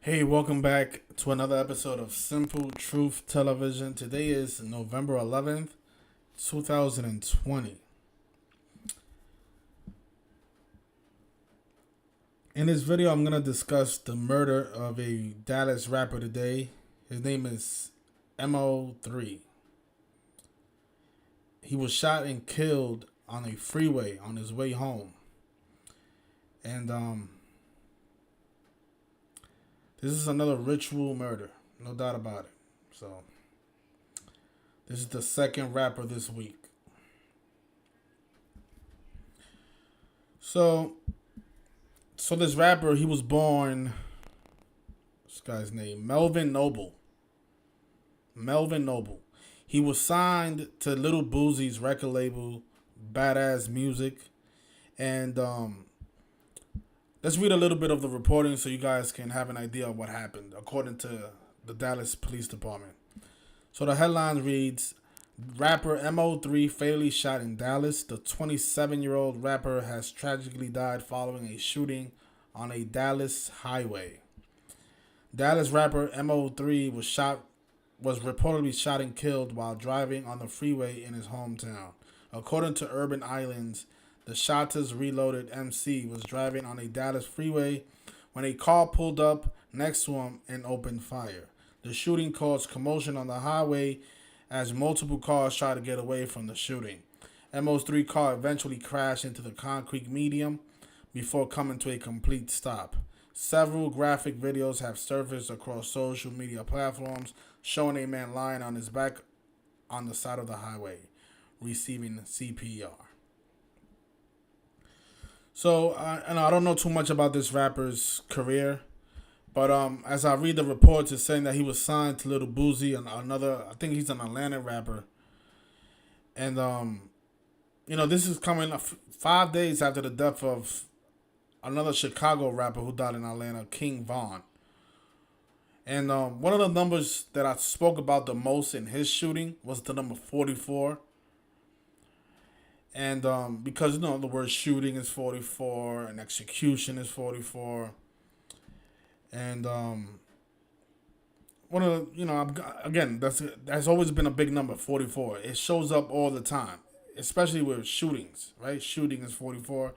Hey, welcome back to another episode of Simple Truth Television. Today is November 11th, 2020. In this video, I'm going to discuss the murder of a Dallas rapper today. His name is Mo3. He was shot and killed on a freeway on his way home. And this is another ritual murder, no doubt about it. So, this is the second rapper this week. So this rapper, he was born, this guy's name, Melvin Noble. Melvin Noble. He was signed to Little Boosie's record label, Badass Music. And let's read a little bit of the reporting so you guys can have an idea of what happened, according to the Dallas Police Department. So the headline reads, rapper Mo3 fatally shot in Dallas. The 27-year-old rapper has tragically died following a shooting on a Dallas highway. Dallas rapper Mo3 was reportedly shot and killed while driving on the freeway in his hometown. According to Urban Islands, the Shotters Reloaded MC was driving on a Dallas freeway when a car pulled up next to him and opened fire. The shooting caused commotion on the highway as multiple cars tried to get away from the shooting. Mo's 3 car eventually crashed into the concrete median before coming to a complete stop. Several graphic videos have surfaced across social media platforms showing a man lying on his back on the side of the highway, receiving CPR. So, I don't know too much about this rapper's career, but as I read the reports, it's saying that he was signed to Little Boosie, and another, I think he's an Atlanta rapper. And, this is coming 5 days after the death of another Chicago rapper who died in Atlanta, King Von. And one of the numbers that I spoke about the most in his shooting was the number 44. And because, the word shooting is 44 and execution is 44. And one of the, again, that's always been a big number, 44. It shows up all the time, especially with shootings, right? Shooting is 44.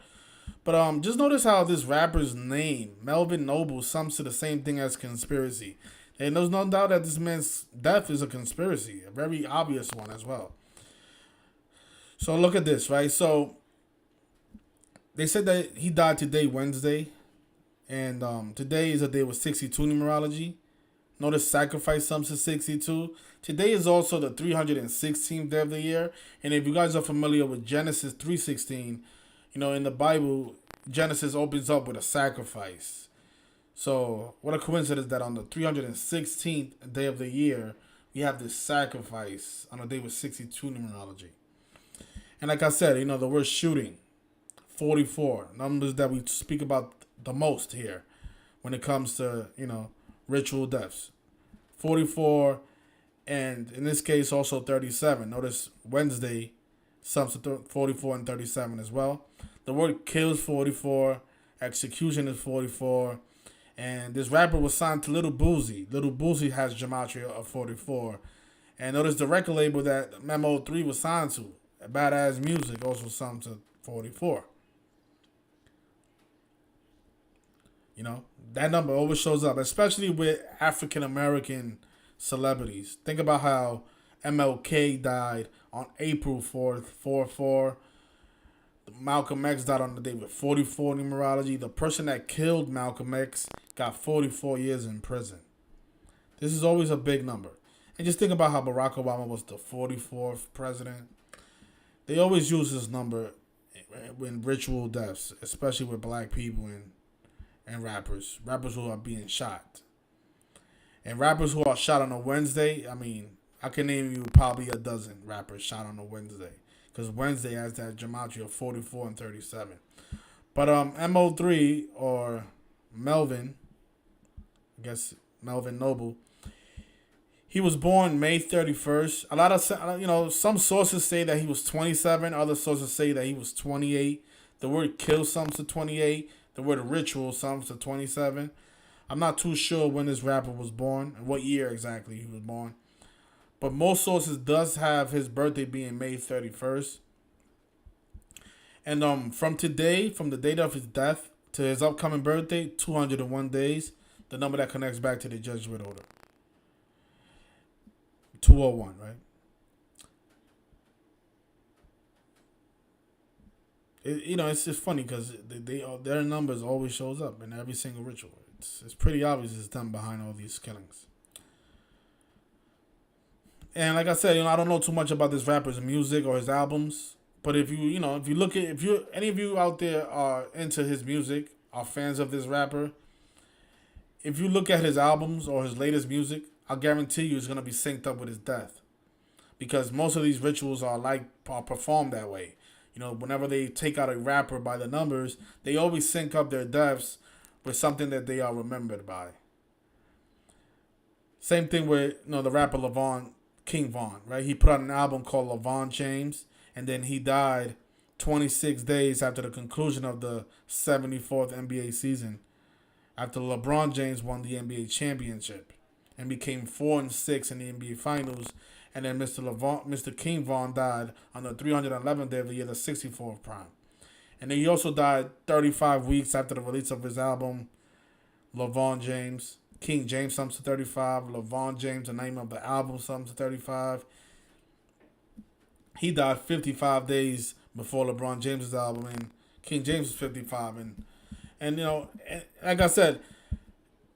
But just notice how this rapper's name, Melvin Noble, sums to the same thing as conspiracy. And there's no doubt that this man's death is a conspiracy, a very obvious one as well. So look at this, right? So they said that he died today, Wednesday. And today is a day with 62 numerology. Notice sacrifice sums to 62. Today is also the 316th day of the year. And if you guys are familiar with Genesis 3:16, in the Bible, Genesis opens up with a sacrifice. So what a coincidence that on the 316th day of the year, we have this sacrifice on a day with 62 numerology. And like I said, the word shooting, 44, numbers that we speak about the most here when it comes to, ritual deaths. 44, and in this case also 37. Notice Wednesday sums to 44 and 37 as well. The word kills 44, execution is 44, and this rapper was signed to Little Boosie. Little Boosie has Gematria of 44. And notice the record label that Mo3 was signed to, Badass Music, also sums to 44. That number always shows up, especially with African American celebrities. Think about how MLK died on April 4th, 4-4. Malcolm X died on the day with 44 numerology. The person that killed Malcolm X got 44 years in prison. This is always a big number. And just think about how Barack Obama was the 44th president. They always use this number in ritual deaths, especially with black people and rappers who are being shot. And rappers who are shot on a Wednesday, I can name you probably a dozen rappers shot on a Wednesday. Because Wednesday has that gematria of 44 and 37. But Mo3, or Melvin, I guess Melvin Noble, he was born May 31st. A lot of, some sources say that he was 27. Other sources say that he was 28. The word kill sums to 28. The word ritual sums to 27. I'm not too sure when this rapper was born and what year exactly he was born. But most sources does have his birthday being May 31st. And from today, from the date of his death to his upcoming birthday, 201 days, the number that connects back to the Jesuit order. 201, right? It's just funny because their numbers always shows up in every single ritual. It's pretty obvious it's them behind all these killings. And like I said, I don't know too much about this rapper's music or his albums. But if you look at, if you any of you out there are into his music, are fans of this rapper, if you look at his albums or his latest music, I guarantee you it's gonna be synced up with his death. Because most of these rituals are performed that way. Whenever they take out a rapper by the numbers, they always sync up their deaths with something that they are remembered by. Same thing with the rapper King Von, right? He put out an album called LeVon James, and then he died 26 days after the conclusion of the 74th NBA season, after LeBron James won the NBA championship and became 4-6 in the NBA Finals. And then Mr. King Von died on the 311th day of the year, the 64th prime. And then he also died 35 weeks after the release of his album, LeVon James. King James sums to 35. LeVon James, the name of the album, sums to 35. He died 55 days before LeBron James' album, and King James was 55. And like I said,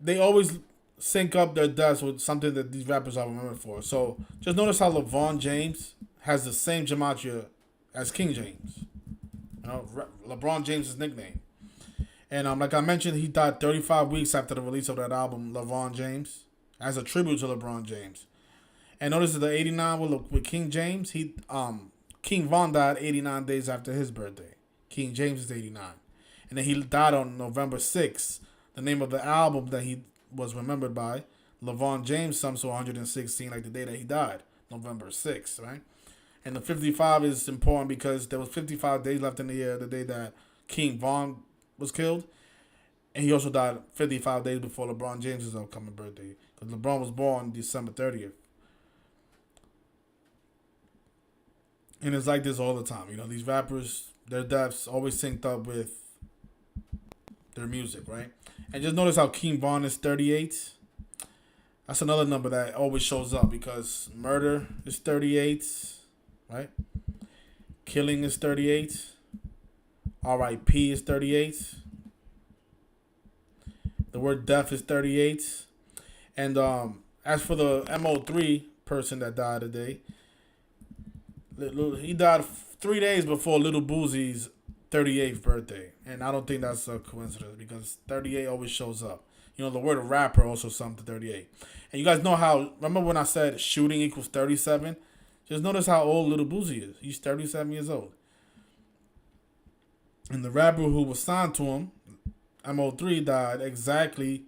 they always sync up their deaths with something that these rappers are remembered for. So just notice how LeVon James has the same gematria as King James. LeBron James' nickname. And like I mentioned, he died 35 weeks after the release of that album, LeVon James, as a tribute to LeBron James. And notice that the 89 with King James, King Von died 89 days after his birthday. King James is 89. And then he died on November 6th. The name of the album that he was remembered by, LeVon James, sums to 116, like the day that he died, November 6th, right? And the 55 is important because there was 55 days left in the year, the day that King Von was killed. And he also died 55 days before LeBron James' upcoming birthday, because LeBron was born December 30th. And it's like this all the time. These rappers, their deaths always synced up with their music, right? And just notice how King Von is 38. That's another number that always shows up because murder is 38, right? Killing is 38. R.I.P. is 38. The word death is 38. And as for the Mo3 person that died today, he died 3 days before Little Boosie's 38th birthday. And I don't think that's a coincidence because 38 always shows up. The word rapper also sums to 38. And you guys know how, remember when I said shooting equals 37? Just notice how old Little Boosie is. He's 37 years old. And the rapper who was signed to him, Mo3, died exactly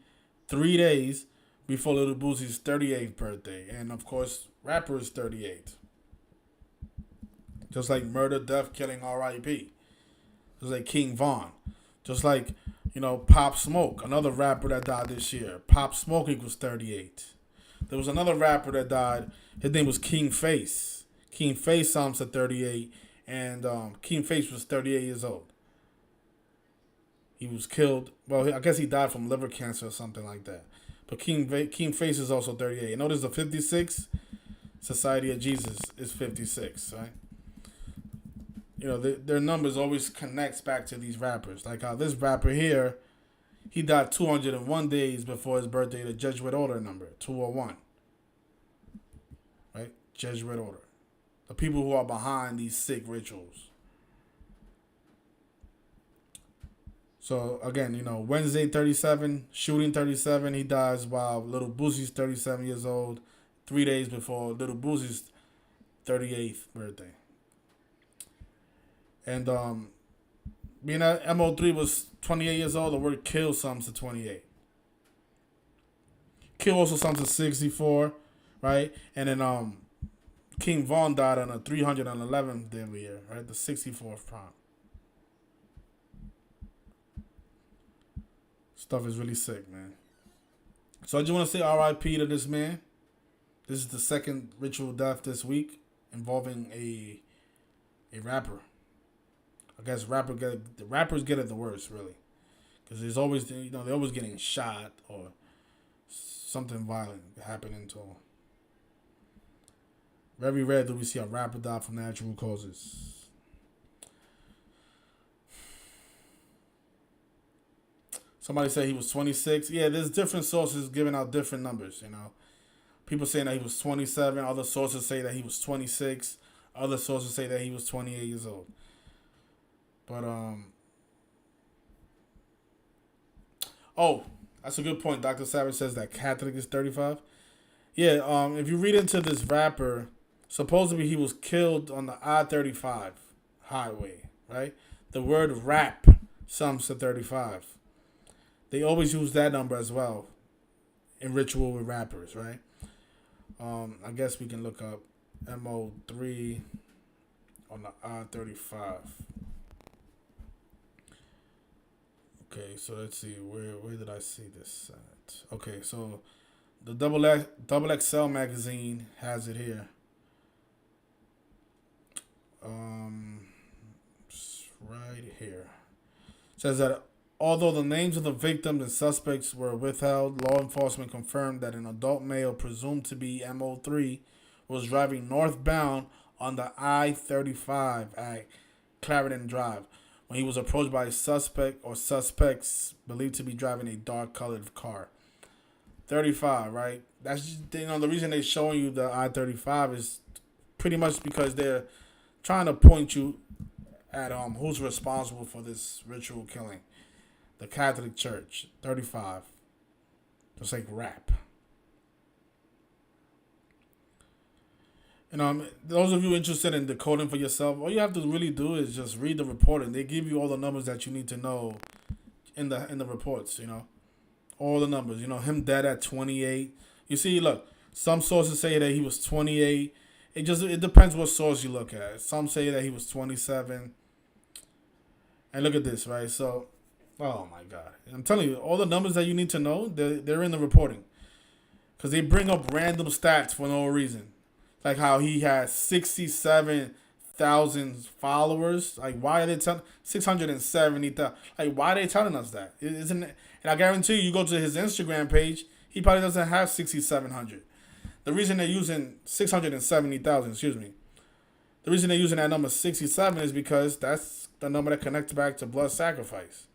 3 days before Little Boosie's 38th birthday. And of course, rapper is 38. Just like murder, death, killing, R.I.P. Just like King Von. Just like, Pop Smoke, another rapper that died this year. Pop Smoke equals 38. There was another rapper that died. His name was King Face. King Face sums to 38. And King Face was 38 years old. He was killed. Well, I guess he died from liver cancer or something like that. But King Face is also 38. And notice the 56, Society of Jesus is 56, right? Their numbers always connects back to these rappers. Like how this rapper here, he died 201 days before his birthday, the Jesuit order number, 201. Right? Jesuit order. The people who are behind these sick rituals. So, again, Wednesday 37, shooting 37, he dies while Little Boosie's 37 years old, 3 days before Little Boosie's 38th birthday. And being that Mo3 was 28 years old, the word kill sums to 28. Kill also sums to 64, right? And then King Von died on the 311th day of the year, right? The 64th prime. Stuff is really sick, man. So I just want to say R.I.P. to this man. This is the second ritual death this week involving a rapper. I guess the rappers get it the worst, really, because there's always they're always getting shot or something violent happening to them. Very rare do we see a rapper die from natural causes. Somebody said he was 26. Yeah, there's different sources giving out different numbers. People saying that he was 27. Other sources say that he was 26. Other sources say that he was 28 years old. But oh, that's a good point. Dr. Savage says that Catholic is 35. Yeah, if you read into this rapper, supposedly he was killed on the I-35 highway, right? The word rap sums to 35. They always use that number as well in ritual with rappers, right? I guess we can look up Mo3 on the I-35. Okay, so let's see where did I see this at? Okay, so the double XL magazine has it here. Right here. It says that although the names of the victims and suspects were withheld, law enforcement confirmed that an adult male presumed to be Mo3 was driving northbound on the I-35 at Clarendon Drive when he was approached by a suspect or suspects believed to be driving a dark-colored car. 35, right? That's just, the reason they're showing you the I-35 is pretty much because they're trying to point you at who's responsible for this ritual killing. The Catholic Church, 35. Just like rap. Those of you interested in decoding for yourself, all you have to really do is just read the report, and they give you all the numbers that you need to know in the reports. All the numbers. Him dead at 28. You see, look, some sources say that he was 28. It depends what source you look at. Some say that he was 27. And look at this, right? So, oh my God, I'm telling you, all the numbers that you need to know, they're in the reporting, because they bring up random stats for no reason. Like how he has 67,000 followers. Like, why are they telling 670,000? Like, why are they telling us that? Isn't it? And I guarantee you go to his Instagram page, he probably doesn't have 6,700. The reason they're using 670,000, excuse me. The reason they're using that number 67 is because that's the number that connects back to blood sacrifice.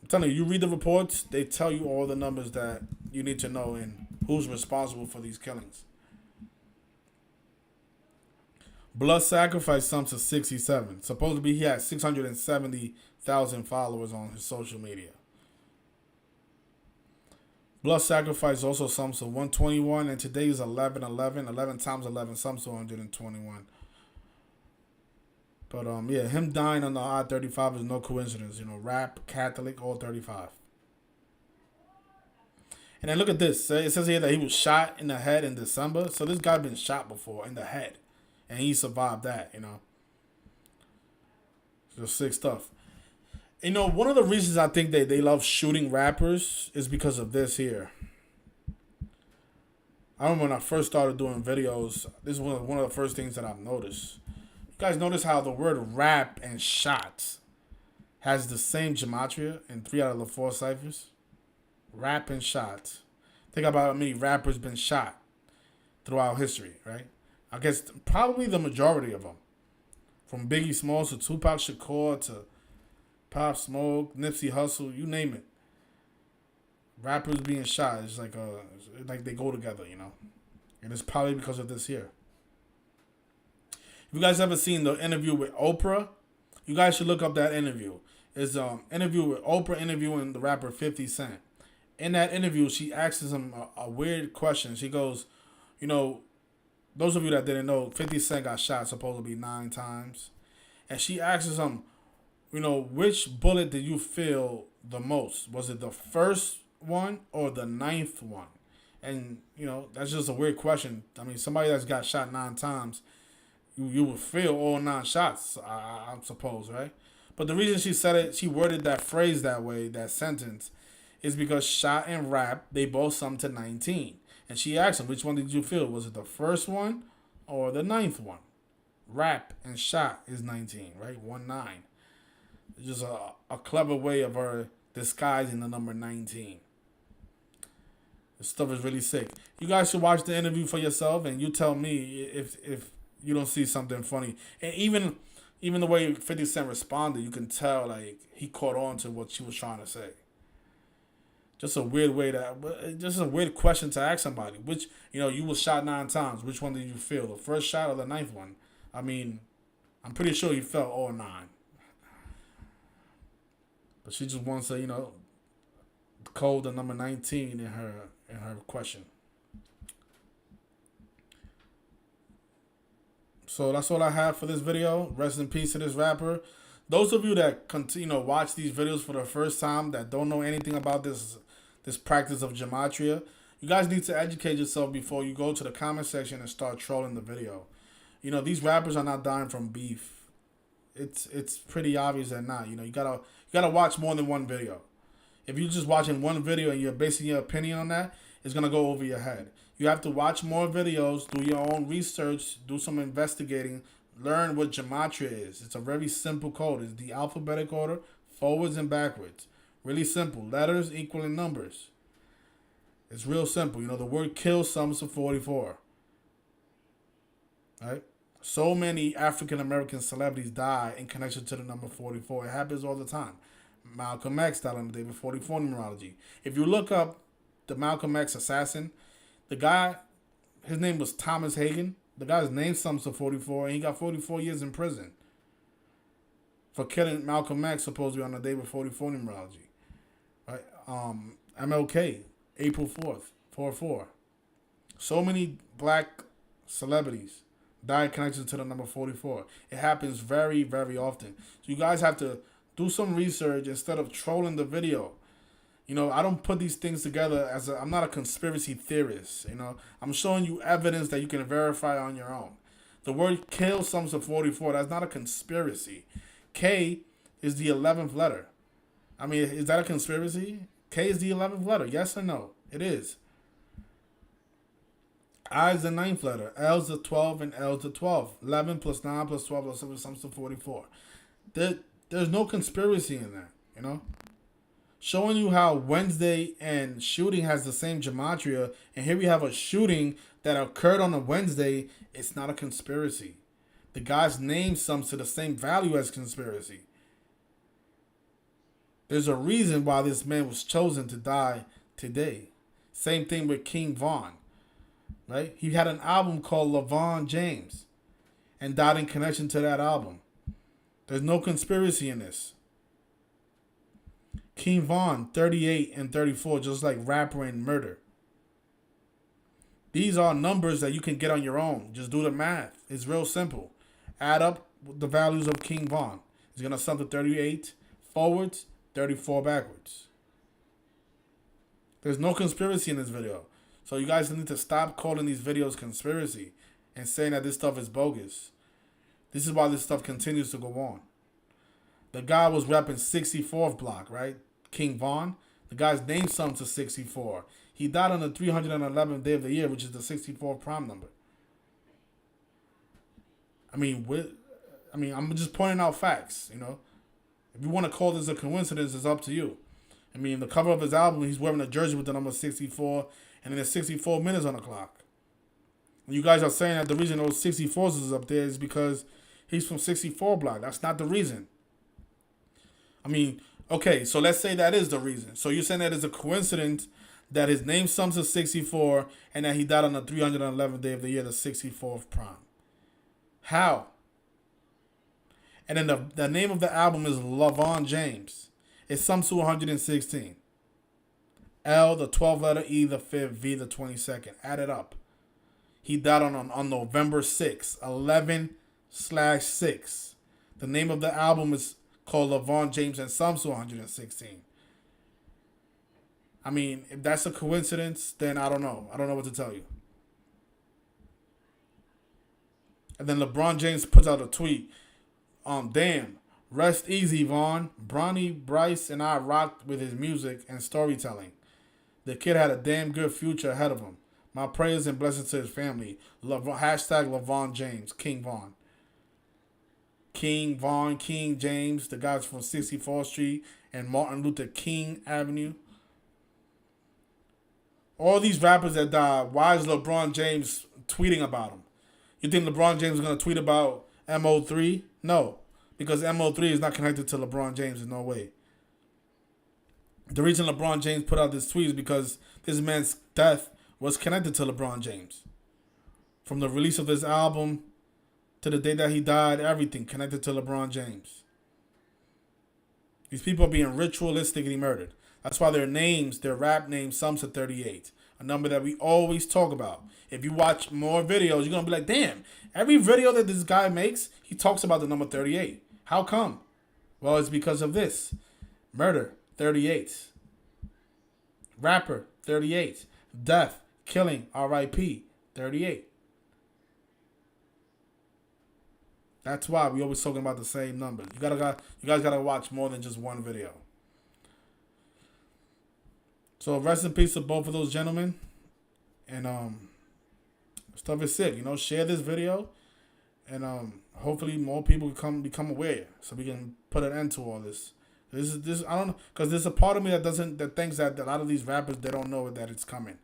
I'm telling you, you read the reports, they tell you all the numbers that you need to know and who's responsible for these killings. Blood sacrifice sums to 67. Supposedly he had 670,000 followers on his social media. Blood sacrifice also sums to 121, and today is 1111. 11 times 11 sums to 121. But yeah, him dying on the I-35 is no coincidence. Rap, Catholic, all 35. And then look at this. It says here that he was shot in the head in December. So this guy been shot before in the head, and he survived that. Just sick stuff. One of the reasons I think they love shooting rappers is because of this here. I remember when I first started doing videos, this is one of the first things that I've noticed. You guys notice how the word rap and shot has the same gematria in 3 out of the 4 ciphers? Rap and shot. Think about how many rappers been shot throughout history, right? I guess probably the majority of them. From Biggie Smalls to Tupac Shakur to Pop Smoke, Nipsey Hussle, you name it. Rappers being shot is like they go together, and it's probably because of this here. If you guys ever seen the interview with Oprah, you guys should look up that interview. It's interview with Oprah interviewing the rapper 50 Cent. In that interview, she asks him a weird question. She goes, those of you that didn't know, 50 Cent got shot supposedly 9 times, and she asks him, which bullet did you feel the most? Was it the first one or the 9th one? And, that's just a weird question. I mean, somebody that's got shot 9 times, you would feel all 9 shots, I suppose, right? But the reason she said it, she worded that phrase that way, that sentence, is because shot and rap, they both sum to 19. And she asked him, which one did you feel? Was it the first one or the ninth one? Rap and shot is 19, right? 1 9. It's just a clever way of her disguising the number 19. This stuff is really sick. You guys should watch the interview for yourself, and you tell me if you don't see something funny. And even the way 50 Cent responded, you can tell like he caught on to what she was trying to say. Just a weird way just a weird question to ask somebody. Which, you was shot 9 times. Which one did you feel? The first shot or the ninth one? I mean, I'm pretty sure you felt all 9. But she just wants to, code the number 19 in her question. So that's all I have for this video. Rest in peace to this rapper. Those of you that continue watch these videos for the first time, that don't know anything about this practice of Gematria, you guys need to educate yourself before you go to the comment section and start trolling the video. These rappers are not dying from beef. It's pretty obvious they're not. You gotta watch more than one video. If you're just watching one video and you're basing your opinion on that, it's gonna go over your head. You have to watch more videos, do your own research, do some investigating, learn what Gematria is. It's a very simple code. It's the alphabetic order, forwards and backwards. Really simple. Letters equaling numbers. It's real simple. The word kill sums to 44. Right? So many African American celebrities die in connection to the number 44. It happens all the time. Malcolm X died on the day of 44 numerology. If you look up the Malcolm X assassin, the guy, his name was Thomas Hagen. The guy's name sums to 44, and he got 44 years in prison for killing Malcolm X, supposedly on the day of 44 numerology. Right? MLK, April 4th, 4-4. So many black celebrities die in connection to the number 44. It happens very, very often. So you guys have to do some research instead of trolling the video. I don't put these things together I'm not a conspiracy theorist. I'm showing you evidence that you can verify on your own. The word kill sums to 44. That's not a conspiracy. K is the 11th letter. I mean, is that a conspiracy? K is the 11th letter. Yes or no? It is. I is the 9th letter. L is the 12 and L is the 12. 11 plus 9 plus 12 plus 7 sums to 44. There's no conspiracy in that, Showing you how Wednesday and shooting has the same gematria, and here we have a shooting that occurred on a Wednesday. It's not a conspiracy. The guy's name sums to the same value as conspiracy. There's a reason why this man was chosen to die today. Same thing with King Von, right? He had an album called LeVon James and died in connection to that album. There's no conspiracy in this. King Von, 38 and 34, just like rapper and murder. These are numbers that you can get on your own. Just do the math. It's real simple. Add up the values of King Von. It's going to sum to 38 forwards, 34 backwards. There's no conspiracy in this video. So you guys need to stop calling these videos conspiracy and saying that this stuff is bogus. This is why this stuff continues to go on. The guy was repping 64th block, right? King Von. The guy's name sums to 64. He died on the 311th day of the year, which is the 64th prime number. I'm just pointing out facts, If you want to call this a coincidence, it's up to you. The cover of his album, he's wearing a jersey with the number 64, and then there's 64 minutes on the clock. And you guys are saying that the reason those 64s is up there is because he's from 64 block. That's not the reason. Okay, so let's say that is the reason. So you're saying that it's a coincidence that his name sums to 64 and that he died on the 311th day of the year, the 64th prime. How? And then the name of the album is LeVon James. It sums to 116. L, the 12th letter, E, the 5th, V, the 22nd. Add it up. He died on November 6th, 11/6. The name of the album is called LeVon James and sums to 116. If that's a coincidence, then I don't know. I don't know what to tell you. And then LeBron James puts out a tweet. Damn, Rest easy, Vaughn. Bronny, Bryce, and I rocked with his music and storytelling. The kid had a damn good future ahead of him. My prayers and blessings to his family. Hashtag LaVon James. King Vaughn. King Vaughn, King James, the guys from 64th Street and Martin Luther King Avenue. All these rappers that died, why is LeBron James tweeting about them? You think LeBron James is going to tweet about Mo3? No, because Mo3 is not connected to LeBron James in no way. The reason LeBron James put out this tweet is because this man's death was connected to LeBron James. From the release of this album to the day that he died, everything connected to LeBron James. These people are being ritualistically murdered. That's why their names, their rap names, sums to 38. A number that we always talk about. If you watch more videos, you're going to be like, damn, every video that this guy makes, he talks about the number 38. How come? Well, it's because of this. Murder, 38. Rapper, 38. Death, killing, R.I.P., 38. That's why we always talking about the same numbers. You guys gotta watch more than just one video. So rest in peace to both of those gentlemen. And stuff is sick. Share this video, and hopefully more people can become aware, so we can put an end to all this. This I don't know, because there's a part of me that thinks that a lot of these rappers, they don't know that it's coming.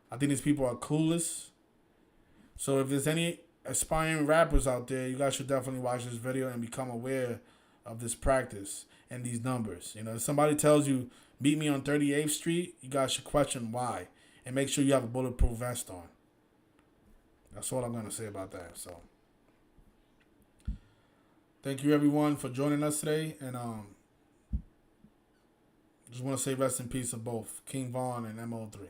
I think these people are clueless. So if there's any aspiring rappers out there, you guys should definitely watch this video and become aware of this practice and these numbers. If somebody tells you meet me on 38th Street, you guys should question why and make sure you have a bulletproof vest on. That's all I'm gonna say about that. So thank you everyone for joining us today, and just want to say rest in peace to both King Vaughn and Mo3.